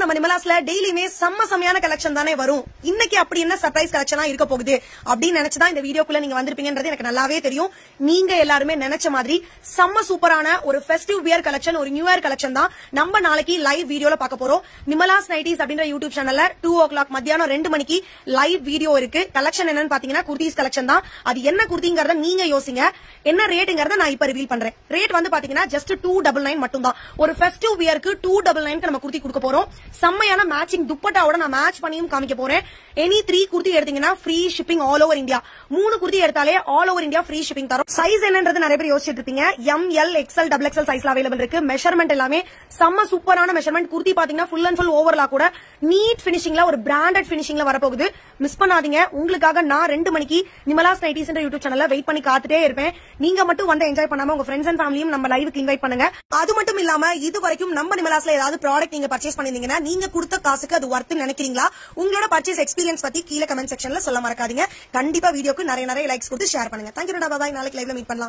நம்ம நிமலாஸ்ல டெய்லியுமே செம்மையான கலெக்ஷன் தானே வரும். இன்னைக்கு அப்படி என்ன சர்ப்ரைஸ் கலெக்ஷனா இருக்க போகுது அப்படின்னு நினைச்சுதான் இந்த வீடியோக்குள்ள நீங்க வந்திருப்பீங்கன்றது எனக்கு நல்லாவே தெரியும். நீங்க எல்லாருமே நினைச்ச மாதிரி செம்ம சூப்பரான ஒரு ஃபெஸ்டிவ் வியர் கலெக்ஷன், ஒரு நியூ இயர் கலெக்ஷன் தான் நம்ம நாளைக்கு லைவ் வீடியோல பார்க்க போறோம். நிமலாஸ் நைட்டிஸ் அப்படின்ற யூடியூப் சேனல்ல 2 o'clock மத்தியானம் 2 மணிக்கு லைவ் வீடியோ இருக்கு. கலெக்ஷன் என்னன்னு பாத்தீங்கன்னா குர்தீஸ் கலெக்ஷன் தான். அது என்ன குர்திங்கறத நீங்க யோசிங்க. என்ன ரேட்ங்கறத நான் இப்ப ரிவீல் பண்றேன். ரேட் வந்து பாத்தீங்கன்னா ஜஸ்ட் 299 மட்டும் தான். ஒரு ஃபெஸ்டிவ் வியருக்கு 299 நம்ம குர்தி கொடுக்க போறோம். செம்மையான மேட்சிங் துப்பட்டாவோட நான் மேட்ச் பண்ணியும் காமிக்க போறேன். எனி 3 குர்தி எடுத்தீங்கன்னா free shipping all over India. 3 kurti எடுத்தாலே all over India free shipping தரோம். சைஸ் என்னன்றது நிறைய பேர் யோசிச்சுட்டு இருப்பீங்க. ML XL XXL சைஸ்ல அவைலபிள் இருக்கு. மெஷர்மெண்ட் எல்லாமே செம்ம சூப்பரான மெஷர்மெண்ட். குர்தி பாத்தீங்கன்னா ஃபுல் அண்ட் ஃபுல் ஓவர்லா கூட நீட் பினிஷிங்ல ஒரு பிராண்டட் பினிஷிங்ல வரப்போகுது. மிஸ் பண்ணாதீங்க. உங்களுக்காக நான் 2 மணிக்கு நிமலாஸ் நைட்டிஸ் யூடியூப் சேனல்ல வெயிட் பண்ணி காத்துட்டே இருப்பேன். நீங்க மட்டும் வந்து என்ஜாய் பண்ணாம உங்க ஃப்ரெண்ட்ஸ் அண்ட் ஃபேமிலியும் நம்ம லைவுக்கு இன்வைட் பண்ணுங்க. அது மட்டும் இல்லாம இது வரைக்கும் நம்ம நிமலாஸ்ல ஏதாவது ப்ராடக்ட் நீங்க பர்ச்சேஸ் பண்ணிருந்தீங்கன்னா நீங்க கொடுத்த காசுக்கு அது வர்த் நினைக்கிறீங்களா? உங்களோட பர்ச்சேஸ் எக்ஸ்பீரியன்ஸ் பத்தி கீழே கமெண்ட் செக்ஷன்ல சொல்ல மறக்காதீங்க. கண்டிப்பா வீடியோக்கு நிறைய லைக்ஸ் கொடுத்து ஷேர் பண்ணுங்க. தேங்க்யூ. பாய். நாளைக்கு லைவ்ல மீட் பண்ணலாம்.